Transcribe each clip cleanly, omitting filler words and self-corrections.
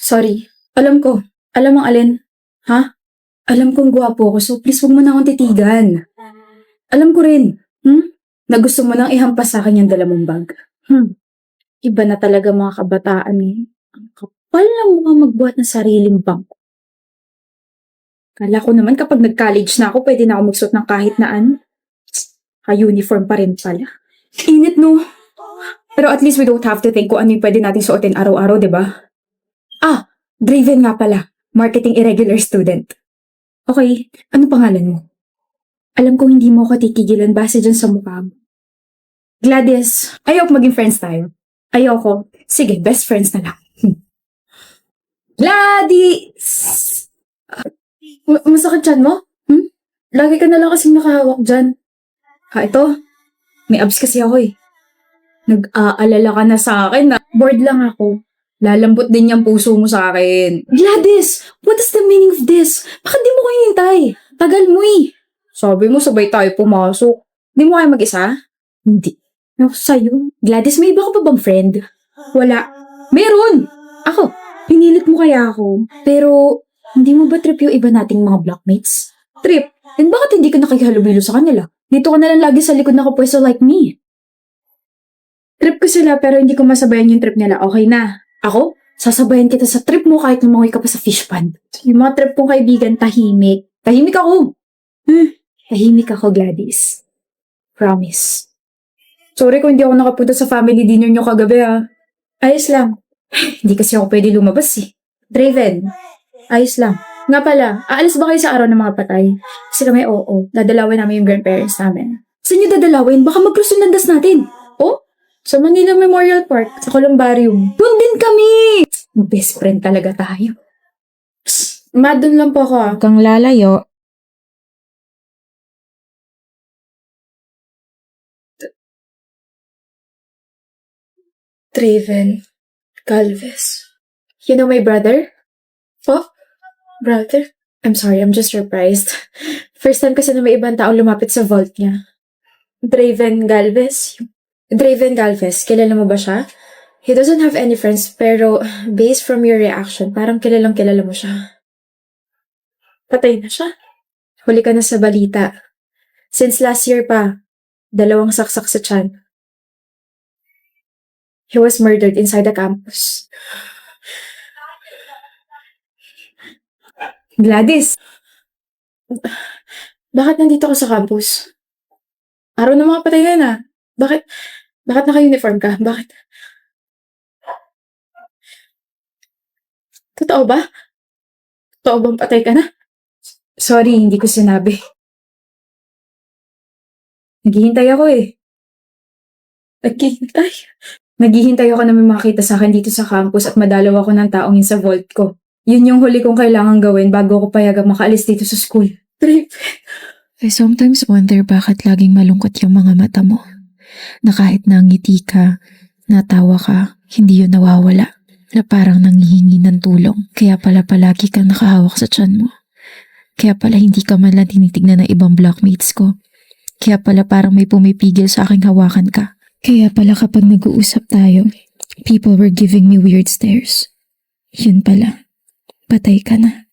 Sorry. Alam ko. Alam mo alin? Ha? Alam kong gwapo ako, so please wag mo na akong titigan. Alam ko rin, na gusto mo nang ihampas sa akin yung dala mong bag. Iba na talaga mga kabataan eh. Ang kapal ng mga magbuhat ng sariling bangko. Kala ko naman kapag nag-college na ako, pwede na ako magsuot ng kahit na ano. Ka-uniform pa rin pala. Init no? Pero at least we don't have to think kung ano yung pwede natin suotin araw-araw, di ba? Ah, Draven nga pala. Marketing irregular student. Okay, ano pangalan mo? Alam kong hindi mo ako titigilan base dyan sa mukha mo. Gladys, ayoko maging friends tayo. Ayoko. Sige, best friends na lang. Gladys! Masakit dyan mo? Lagi ka na lang kasing nakahawak dyan. Ito. May abs kasi ako eh. Nag-aalala ka na sa akin na bored lang ako. Lalambot din yung puso mo sa akin. Gladys! What is the meaning of this? Bakit di mo ko hintay? Tagal mo eh. Sabi mo sabay tayo pumasok. Di mo kayo mag-isa? Hindi. Ako sa'yo. Gladys, may iba ka pa bang friend? Wala. Meron! Ako. Pinilit mo kaya ako. Pero, hindi mo ba trip yung iba nating mga blockmates? Trip? Then bakit hindi ka nakikihalubilo sa kanila? Dito ka na lang lagi sa likod nakapwesto like me. Trip ko sila pero hindi ko masabayan yung trip nila. Okay na. Ako? Sasabayan kita sa trip mo kahit lumangoy ka pa sa fish pond. Yung mga trip kong kaibigan, tahimik. Tahimik ako. Tahimik ako, Gladys. Promise. Sorry kung hindi ako nakapunta sa family dinner nyo kagabi Ayos lang. Hindi kasi ako pwede lumabas eh. Draven. Ayos lang. Nga pala, aalis ba kayo sa araw ng mga patay? Kasi kami oo. Dadalawin namin yung grandparents namin. Saan nyo dadalawin? Baka magkrusunandas natin. Oh? Sa Manila Memorial Park, sa Columbarium. Doon din kami! Best friend talaga tayo. Psst, doon lang po ako Huwag kang lalayo. Draven Galvez. You know my brother? Oh? Brother? I'm sorry, I'm just surprised. First time kasi na may ibang tao lumapit sa vault niya. Draven Galvez? Draven Galvez, kilala mo ba siya? He doesn't have any friends, pero based from your reaction, parang kilalang kilala mo siya. Patay na siya. Huli ka na sa balita. Since last year pa, 2 saksak sa tiyan. He was murdered inside the campus. Gladys! Bakit nandito ka sa campus? Araw ng mga patay na. Bakit naka-uniform ka? Bakit? Totoo ba? Totoo bang patay ka na? Sorry, hindi ko sinabi. Naghihintay ako eh. Naghihintay? Naghihintay ako na may makita sa akin dito sa campus at madalaw ako ng taong yun sa vault ko. Yun yung huli kong kailangan gawin bago ako payagang makaalis dito sa school. Trip. I sometimes wonder bakit laging malungkot yung mga mata mo. Na kahit nangiti ka, natawa ka, hindi yun nawawala. Na parang nanghihingi ng tulong. Kaya pala palagi kang nakahawak sa tiyan mo. Kaya pala hindi ka man lang tinitignan ng ibang blockmates ko. Kaya pala parang may pumipigil sa aking hawakan ka. Kaya pala kapag nag-uusap tayo, people were giving me weird stares. Yun pala, patay ka na.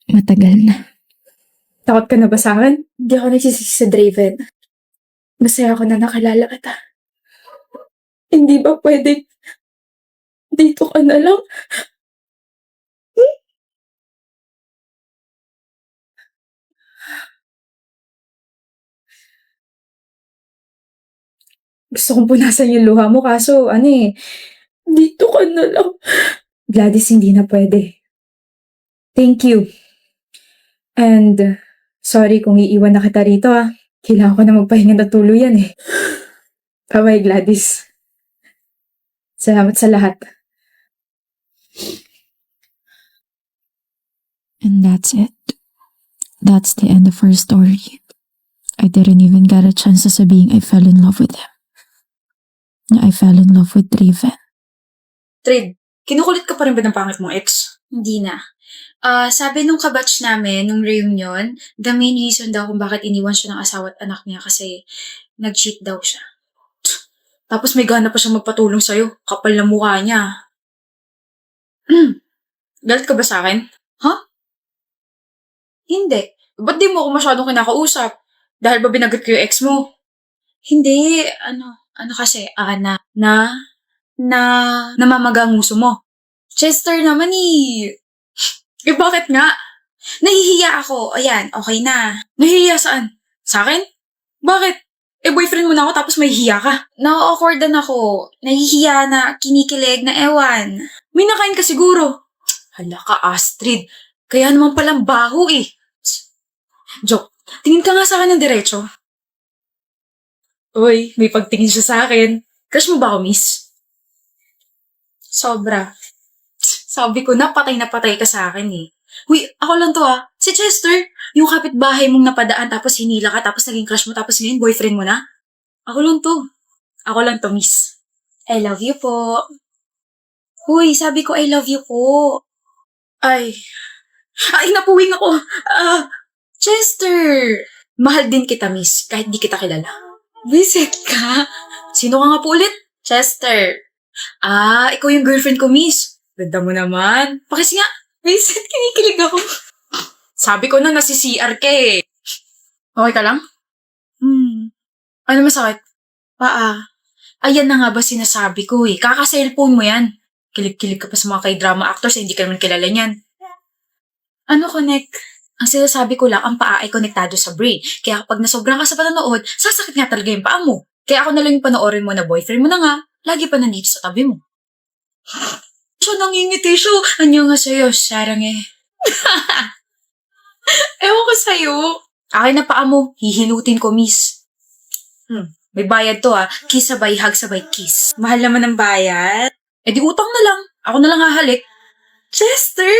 Matagal na. Takot ka na ba sa akin? Hindi ako nagsisisi sa Draven. Masaya ako na nakilala kita. Hindi ba pwede dito ka na lang? Gusto kong punasan yung luha mo kaso dito ka na lang. Gladys, hindi na pwede. Thank you. And sorry kung iiwan na kita rito Kailangan ko na magpahinga na tuluyan eh. Bye-bye, Gladys. Salamat sa lahat. And that's it. That's the end of her story. I didn't even get a chance to sabihin I fell in love with him. I fell in love with Draven. Trade, kinukulit ka pa rin ba ng pangit mong ex? Hindi na. Sabi nung kabatch namin, nung reunion, the main reason daw kung bakit iniwan siya ng asawa at anak niya kasi nag-cheat daw siya. Tapos may gana pa siyang magpatulong sa'yo. Kapal na mukha niya. Galit ka ba sa akin? Ha? Hindi. Ba't di mo ako masyadong kinakausap? Dahil ba binagot ko yung ex mo? Hindi. Ano kasi, namamaga ang nguso mo. Chester naman eh. Eh bakit nga? Nahihiya ako. Ayan, okay na. Nahihiya saan? Sa akin? Bakit? Eh boyfriend mo na ako tapos may hiya ka. Na-awkwardan ako. Nahihiya na, kinikilig na ewan. May nakain ka siguro. Hala ka, Astrid. Kaya naman palang baho eh. Joke. Tingin ka nga sa akin ng diretso. Uy, may pagtingin siya sa akin. Crush mo ba ako, miss? Sobra. Sabi ko na patay ka sa akin eh. Uy, ako lang to ah. Si Chester, yung kapitbahay mong napadaan tapos hinila ka tapos naging crush mo tapos ngayon boyfriend mo na. Ako lang to. Ako lang to, miss. I love you po. Huy, sabi ko I love you po. Ay. Napuwing ako. Chester. Mahal din kita, miss, kahit di kita kilala. Visit ka? Sino ka nga po ulit? Chester. Ikaw yung girlfriend ko, miss. Ganda mo naman. Pakis nga. Vincent, kinikilig ako. Sabi ko na nasi-CR ka eh. Okay ka lang? Ano masakit? Paa. Ayan na nga ba sinasabi ko eh. Kaka-cellphone mo yan. Kilig-kilig ka pa sa mga kay-drama actors eh, hindi ka naman kilala niyan. Ano connect? Ang sinasabi ko lang, ang paa ay konektado sa brain. Kaya kapag nasobrang ka sa panonood, sasakit nga talaga yung paa mo. Kaya ako na lang yung panoorin mo na boyfriend mo na nga, lagi pa nandito sa tabi mo. Siya nangingiti siya. Anyo nga sa'yo, sarang eh. Ewan ko sa'yo. Akin na paa mo, hihilutin ko, miss. May bayad to Kiss sabay, hug sabay, kiss. Mahal naman ng bayad. Eh di utang na lang. Ako na lang hahalik. Chester!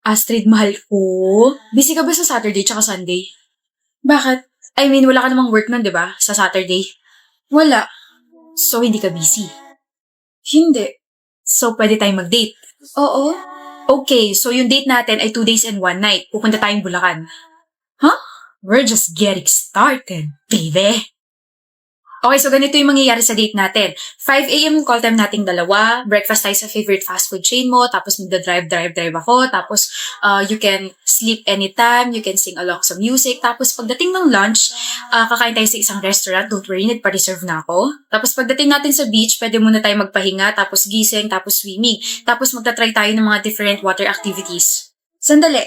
Astrid, mahal ko. Busy ka ba sa Saturday tsaka Sunday? Bakit? I mean, wala ka namang work nun, di ba? Sa Saturday? Wala. So, hindi ka busy? Hindi. So, pwede tayong mag-date? Oo. Okay, so yung date natin ay 2 days and 1 night. Pupunta tayong Bulacan. Huh? We're just getting started, baby. Okay, so ganito yung mangyayari sa date natin. 5 a.m. yung call time nating dalawa. Breakfast tayo sa favorite fast food chain mo. Tapos magda-drive ako. Tapos you can sleep anytime. You can sing along sa music. Tapos pagdating ng lunch, kakain tayo sa isang restaurant. Don't worry, nagpa-reserve na ako. Tapos pagdating natin sa beach, pwede muna tayo magpahinga. Tapos gising, tapos swimming. Tapos magta-try tayo ng mga different water activities. Sandali.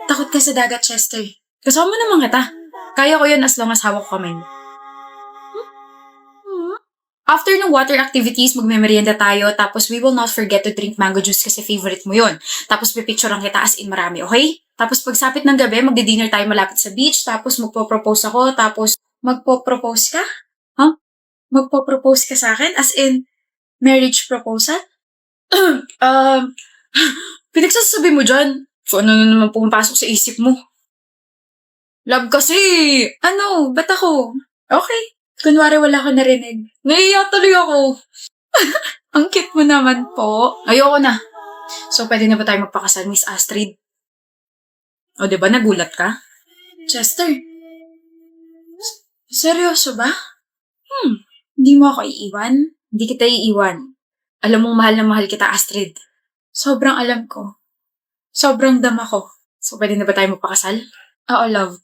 Takot ka sa dagat, Chester. Kasama naman kita. Kaya ko yun as long as hawak ko kamay mo. After ng water activities, magme-merienda tayo, tapos we will not forget to drink mango juice kasi favorite mo yun. Tapos pipicturean kita as in marami, okay? Tapos pagsapit ng gabi, magdi-dinner tayo malapit sa beach, tapos magpo-propose ako, tapos magpo-propose ka? Huh? Magpo-propose ka sa akin? As in, marriage proposal? Pinagsasabi mo dyan. So ano na naman pumapasok sa isip mo? Love kasi. Ba't ako? Okay. Kunwari wala ko narinig. Naiiyak tuloy ako. Ang cute mo naman po. Ayoko na. So, pwede na ba tayo magpakasal, Miss Astrid? O, diba nagulat ka? Chester. Seryoso ba? Hindi mo ako iiwan? Hindi kita iiwan. Alam mong mahal na mahal kita, Astrid. Sobrang alam ko. Sobrang dama ko. So, pwede na ba tayo magpakasal? Oo, love.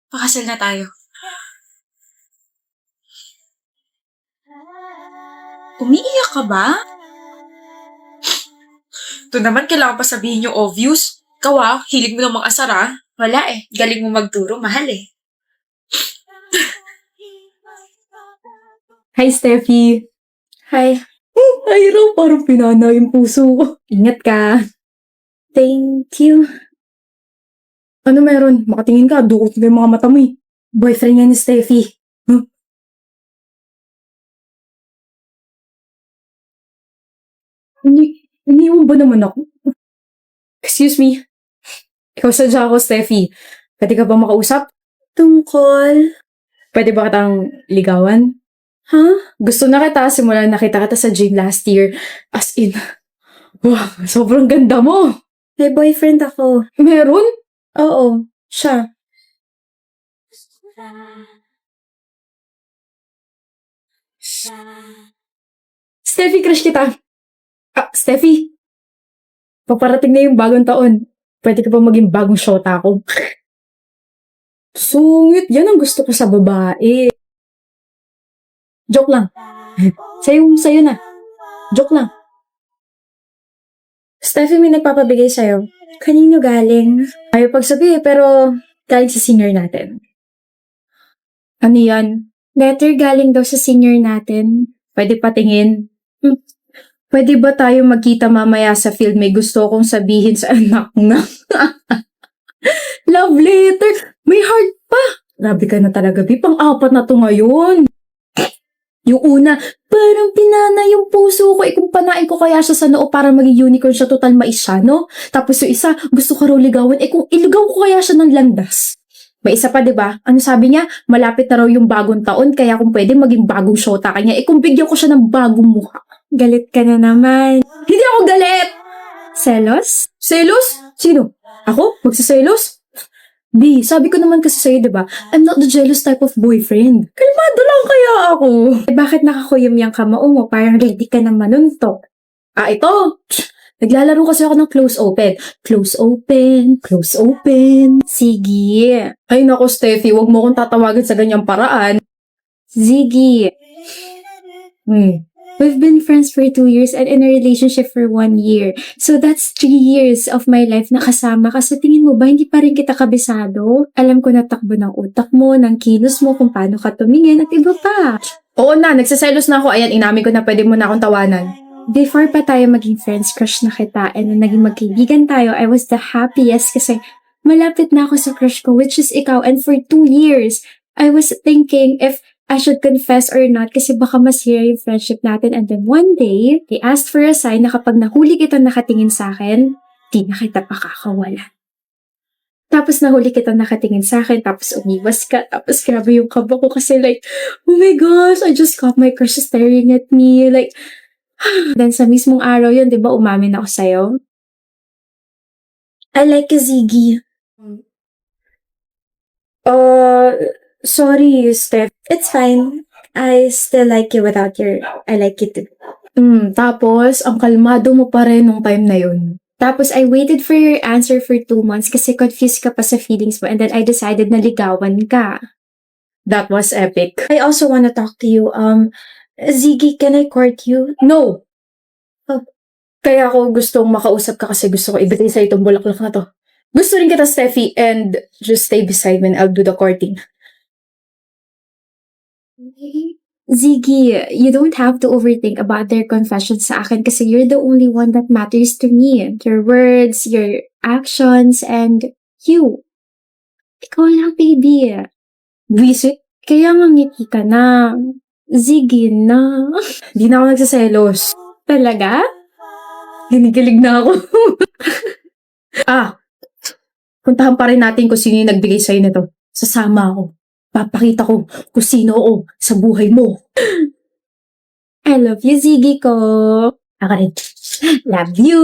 Pakasal na tayo. Umiiyak ka ba? Ito naman, kailangan pa sabihin yung obvious. Ikaw hilig mo ng mga asar Wala eh. Galing mo magturo, mahal eh. Hi, Steffi. Hi. Ay, raw, parang pinana yung puso ko. Ingat ka. Thank you. Ano meron? Makatingin ka, dukot na yung mga mata mo eh. Boyfriend niya ni Steffi. Huh? Iniwan ba naman ako? Excuse me. Ikaw sadya ako, Steffi. Pwede ka ba makausap? Tungkol? Pwede ba kitang ligawan? Huh? Gusto na kita simula nakita kita sa gym last year. As in, wow, sobrang ganda mo. May boyfriend ako. Meron? Oo, siya. Steffi, crush kita. Steffi? Paparating na yung bagong taon. Pwede ka pa maging bagong shota ko. Sungit, yan ang gusto ko sa babae. Joke lang. Sa'yo na. Joke lang. Steffi, may nagpapabigay sa'yo. Kanino galing? Ayaw pagsabi pero galing sa senior natin. Ano yan? Letter galing daw sa senior natin. Pwede patingin. Pwede ba tayo magkita mamaya sa field? May gusto kong sabihin sa anak na. Love letter! May heart pa! Grabe ka na talaga, Bi. Pang-apat na to ngayon. Yung una, parang pinana yung puso ko. Kung panain ko kaya siya sa noo para maging unicorn siya, total mais siya, no? Tapos yung isa, gusto ko raw ligawan. Kung iligaw ko kaya siya ng landas. May isa pa, diba? Ano sabi niya? Malapit na raw yung bagong taon, kaya kung pwede maging bagong shota kanya. Kung bigyan ko siya ng bagong mukha. Galit ka na naman. Hindi ako galit! Selos? Selos? Sino? Ako? Magsiselos? B, sabi ko naman kasi sa'yo, diba? I'm not the jealous type of boyfriend. Kalmado lang kaya ako. Bakit nakakuyom yung kamao mo? Parang ready ka na manuntok. Ito! Naglalaro kasi ako ng close open. Close open, close open. Sige. Ay nako, Steffi, wag mo kong tatawagan sa ganyang paraan. Ziggy. We've been friends for 2 years and in a relationship for 1 year. So that's 3 years of my life na kasama ka. So tingin mo ba, hindi pa rin kita kabisado? Alam ko na takbo ng utak mo, ng kilos mo, kung paano ka tumingin at iba pa. Oo na, nagsaselos na ako. Ayan, inamin ko na pwede mo na akong tawanan. Before pa tayo maging friends, crush na kita. And nung naging magkaibigan tayo, I was the happiest kasi malapit na ako sa crush ko, which is ikaw. And for 2 years, I was thinking if I should confess or not kasi baka masira yung friendship natin. And then one day, they asked for a sign na kapag nahuli kita nakatingin sa akin, di na kita pakakawalan. Tapos nahuli kita nakatingin sa akin, tapos umiwas ka, tapos grabe yung kaba ko kasi like, oh my gosh, I just caught my crush staring at me. Like, then sa mismong araw yun, di ba, umamin ako sa'yo? I like Ziggy. Sorry, Steph. It's fine. I still like you without your I like you too. Tapos, ang kalmado mo pa rin nung time na yun. Tapos, I waited for your answer for 2 months kasi confused ka pa sa feelings mo and then I decided na ligawan ka. That was epic. I also wanna talk to you. Ziggy, can I court you? No! Kaya ako gustong makausap ka kasi gusto ko ibigay sa itong bulaklak na to. Gusto rin kita, Steffi, and just stay beside me and I'll do the courting. Ziggy, you don't have to overthink about their confessions sa akin kasi you're the only one that matters to me. Your words, your actions, and you. Ikaw lang, baby. Visit? Kaya ngiti ka na. Ziggy na. Di na ako nagsaselos. Talaga? Ginigilig na ako. Puntahan pa rin natin kung sino yung nagbigay sa'yo nito. Sasama ako. Papakita ko kung sino ako sa buhay mo. I love you, Ziggy ko. Ako rin. Love you.